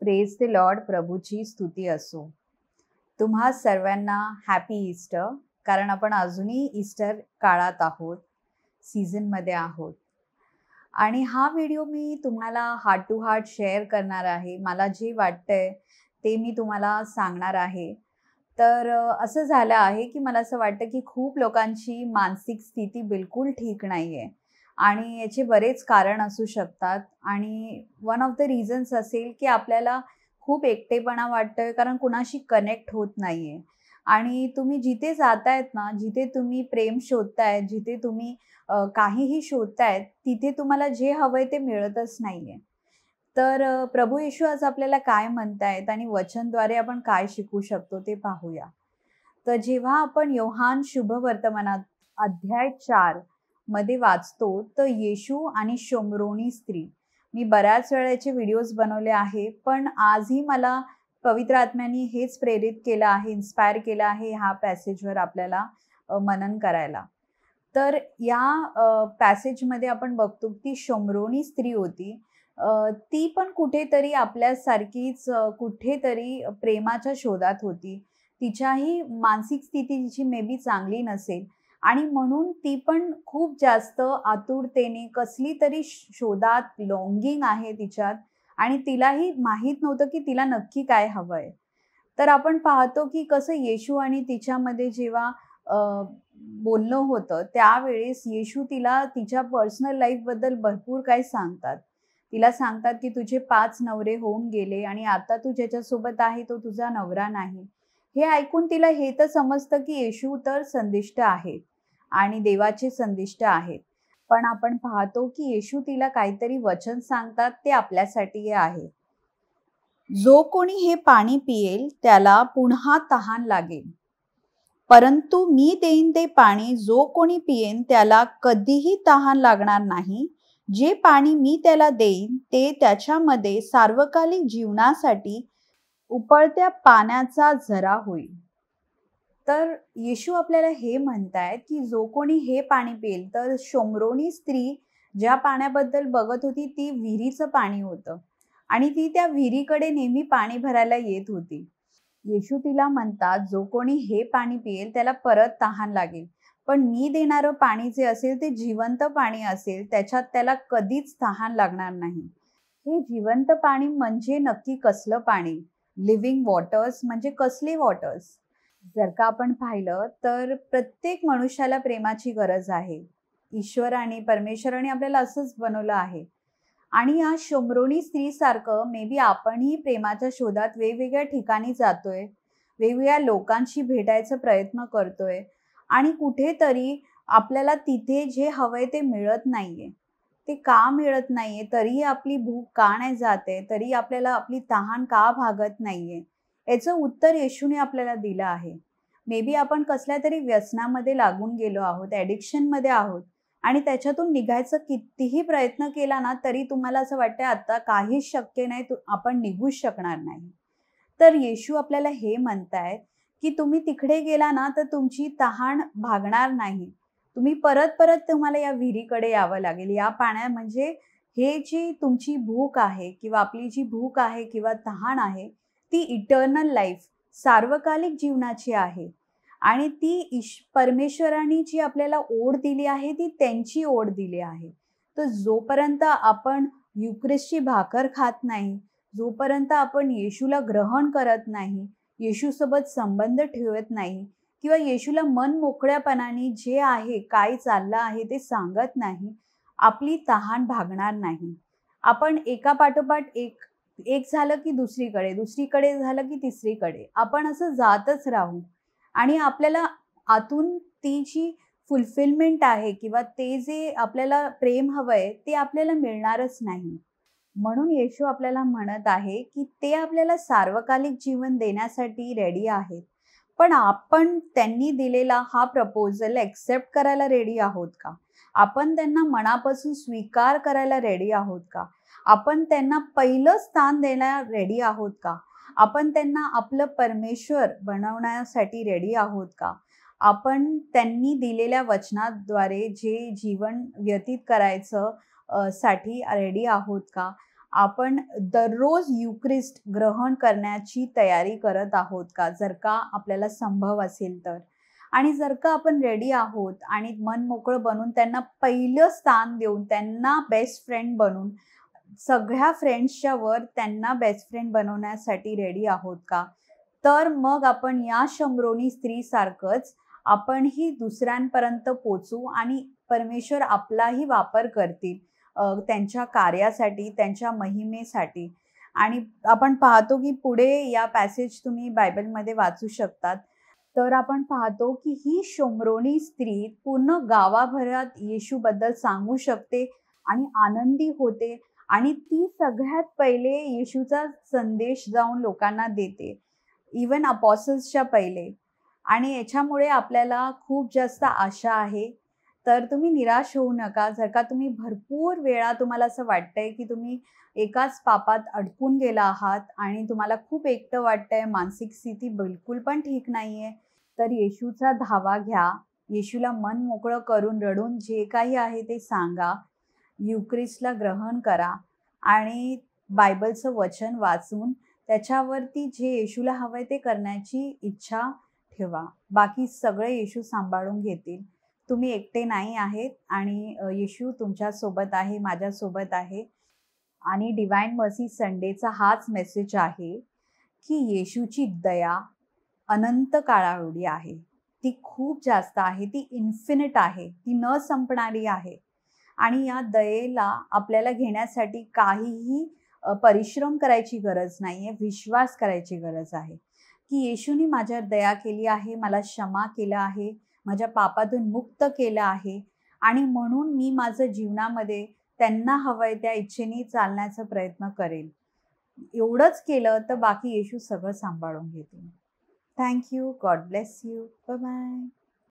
Praise the Lord. प्रभूची स्तुती असो. तुम्हा सर्वांना हॅपी ईस्टर. कारण आपण अजूनही ईस्टर काळात आहोत, सीझनमध्ये आहोत. आणि हा व्हिडिओ मी तुम्हाला हार्ट टू हार्ट शेअर करणार आहे. मला जे वाटतंय ते मी तुम्हाला सांगणार आहे. तर असं झालं आहे की मला असं वाटतं की खूप लोकांची मानसिक स्थिती बिलकुल ठीक नाही आहे आणि याचे बरेच कारण असू शकतात. आणि वन ऑफ द रिझन्स असेल की आपल्याला खूप एकटेपणा वाटतोय कारण कुणाशी कनेक्ट होत नाही आहे. आणि तुम्ही जिथे जातायत ना, जिथे तुम्ही प्रेम शोधताय, जिथे तुम्ही काहीही शोधतायत, तिथे तुम्हाला जे हवंय ते मिळतच नाही आहे. तर प्रभू येशू आज आपल्याला काय म्हणतायत आणि वचनद्वारे आपण काय शिकू शकतो ते पाहूया. तर जेव्हा आपण योहान शुभवर्तमानात अध्याय 4 मध्ये वाचतो, तर येशू आणि शोमरोनी स्त्री, मी बऱ्याच वेळा याचे व्हिडिओज बनवले आहे, पण आजही मला पवित्र आत्म्याने हेच प्रेरित केलं आहे, इन्स्पायर केलं आहे ह्या पॅसेजवर आपल्याला मनन करायला. तर या पॅसेजमध्ये आपण बघतो ती शोमरोनी स्त्री होती. ती पण कुठेतरी आपल्यासारखीच कुठेतरी प्रेमाच्या शोधात होती. तिच्याही मानसिक स्थिती तिची मे बी चांगली नसेल आणि म्हणून ती पण खूप जास्त आतुरतेने कसली तरी शोधात लॉंगिंग आहे तिच्यात आणि तिलाही माहीत नव्हतं की तिला नक्की काय हवंय. तर आपण पाहतो की कसं येशू आणि तिच्यामध्ये जेव्हा बोलणं होतं त्यावेळेस येशू तिला तिच्या पर्सनल लाईफबद्दल भरपूर काही सांगतात. तिला सांगतात की तुझे 5 नवरे होऊन गेले आणि आता तू ज्याच्यासोबत आहे तो तुझा नवरा नाही. हे ऐकून तिला हे तर समजतं की येशू तर संदिष्ट आहेत आणि देवाचे संदिष्ट आहेत. पण आपण पाहतो की येशू तिला काहीतरी वचन सांगतात ते आपल्यासाठी आहे. जो कोणी हे पाणी पियेल त्याला पुन्हा तहान लागेल, परंतु मी देईन ते पाणी जो कोणी पियेन त्याला कधीही तहान लागणार नाही. जे पाणी मी त्याला देईन ते त्याच्यामध्ये सार्वकालिक जीवनासाठी उकळत्या पाण्याचा झरा होईल. तर येशू आपल्याला हे म्हणतायत की जो कोणी हे पाणी पिईल, तर शोमरोनी स्त्री ज्या पाण्याबद्दल बघत होती ती विहिरीचं पाणी होतं आणि ती त्या विहिरीकडे नेहमी पाणी भरायला येत होती. येशू तिला म्हणतात, जो कोणी हे पाणी पिईल त्याला परत तहान लागेल, पण मी देणारं पाणी जे असेल ते जिवंत पाणी असेल, त्याच्यात त्याला कधीच तहान लागणार नाही. हे जिवंत पाणी म्हणजे नक्की कसलं पाणी? लिव्हिंग वॉटर्स म्हणजे कसले वॉटर्स? जर का आपण पाहिलं तर प्रत्येक मनुष्याला प्रेमाची गरज आहे. ईश्वराने, परमेश्वराने आपल्याला असंच बनवलं आहे. आणि या शोमरोनी स्त्रीसारखं मे बी आपणही प्रेमाच्या शोधात वेगवेगळ्या ठिकाणी जातोय, वेगवेगळ्या लोकांशी भेटायचा प्रयत्न करतोय आणि कुठेतरी आपल्याला तिथे जे हवंय ते मिळत नाहीये. ते का मिळत नाहीये? तरीही आपली भूक का नाही जाते? तरी आपल्याला आपली तहान का भागत नाहीये? याचं उत्तर येशूने आपल्याला दिलं आहे. मे बी आपण कसल्या तरी व्यसनामध्ये लागून गेलो आहोत, ॲडिक्शनमध्ये आहोत आणि त्याच्यातून निघायचा कितीही प्रयत्न केला ना, तरी तुम्हाला असं वाटतं आता काहीच शक्य नाही, आपण निघूच शकणार नाही. तर येशू आपल्याला हे म्हणतायत की तुम्ही तिकडे गेला ना, तर तुमची तहान भागणार नाही. तुम्ही परत तुम्हाला या विहिरीकडे यावं लागेल. या पाण्या म्हणजे हे जी तुमची भूक आहे किंवा आपली जी भूक आहे किंवा तहान आहे, ती इटर्नल लाईफ, सार्वकालिक जीवनाची आहे. आणि ती परमेश्वराने जी आपल्याला ओढ दिली आहे ती त्यांची ओढ दिली आहे. तर जोपर्यंत आपण युक्रिस्टची भाकर खात नाही, जोपर्यंत आपण येशूला ग्रहण करत नाही, येशूसोबत संबंध ठेवत नाही किंवा येशूला मन मोकळ्यापणाने जे आहे, काय चाललं आहे ते सांगत नाही, आपली तहान भागणार नाही. आपण एकापाठोपाठ एक, एक झालं की दुसरीकडे, दुसरीकडे झालं की तिसरीकडे, आपण असं जातच राहू आणि आपल्याला आतून ती जी फुलफिलमेंट आहे किंवा ते जे आपल्याला प्रेम हवंय ते आपल्याला मिळणारच नाही. म्हणून येशू आपल्याला म्हणत आहे की ते आपल्याला सार्वकालिक जीवन देण्यासाठी रेडी आहेत. पण आपण त्यांनी दिलेला हा प्रपोजल एक्सेप्ट करायला रेडी आहोत का? आपण त्यांना मनापासून स्वीकार करायला रेडी आहोत का? आपण त्यांना पहिलं स्थान देण्याला रेडी आहोत का? आपण त्यांना आपलं परमेश्वर बनवण्यासाठी रेडी आहोत का? आपण त्यांनी दिलेल्या वचनाद्वारे जे जीवन व्यतीत करायचं साठी रेडी आहोत का? आपण दररोज युक्रिस्ट ग्रहण करण्याची तयारी करत आहोत का? जर का आपल्याला संभव असेल तर. आणि जर का आपण रेडी आहोत आणि मन मोकळं बनून त्यांना पहिलं स्थान देऊन, त्यांना बेस्ट फ्रेंड बनून, सगळ्या फ्रेंड्सच्या वर त्यांना बेस्ट फ्रेंड बनवण्यासाठी रेडी आहोत का? तर मग आपण या शंभरोनी स्त्रीसारखंच आपणही दुसऱ्यांपर्यंत पोचू आणि परमेश्वर आपलाही वापर करतील त्यांच्या कार्यासाठी, त्यांच्या महिमेसाठी. आणि आपण पाहतो की पुढे या पॅसेज तुम्ही बायबलमध्ये वाचू शकतात. तर आपण पाहतो की ही शोम्रोनी स्त्री पूर्ण गावाभरात येशूबद्दल सांगू शकते आणि आनंदी होते आणि ती सगळ्यात पहिले येशूचा संदेश जाऊन लोकांना देते, इवन अपॉसल्सच्या पहिले. आणि याच्यामुळे आपल्याला खूप जास्त आशा आहे. तर तुम्ही निराश होऊ नका. जर का तुम्ही भरपूर वेळा तुम्हाला असं वाटतंय की तुम्ही एकाच पापात अडकून गेला आहात आणि तुम्हाला खूप एकटं वाटतंय, मानसिक स्थिती बिलकुल पण ठीक नाहीये, तर येशूचा धावा घ्या. येशूला मन मोकळं करून रडून जे काही आहे ते सांगा. युक्रिस्टला ग्रहण करा आणि बायबलचं वचन वाचून त्याच्यावरती जे येशूला हवंय ते करण्याची इच्छा ठेवा. बाकी सगळे येशू सांभाळून घेतील. तुम्ही एकटे नाही आहेत आणि येशू तुमच्यासोबत आहे, माझ्यासोबत आहे. आणि डिवाइन मर्सी संडेचा हाच मेसेज आहे की येशूची दया अनंत काळाएवढी आहे. ती खूप जास्त आहे, ती इन्फिनिट आहे, ती न संपणारी आहे. आणि या दयेला आपल्याला घेण्यासाठी काहीही परिश्रम करायची गरज नाहीये, विश्वास करायची गरज आहे की येशूनी माझ्यावर दया केली आहे, मला क्षमा केलं आहे, माझ्या पापातून मुक्त केलं आहे आणि म्हणून मी माझं जीवनामध्ये त्यांना हवंय त्या इच्छेने चालण्याचा प्रयत्न करेल. एवढंच केलं तर बाकी येशू सगळं सांभाळून घेतील. Thank you. God bless you. Bye bye.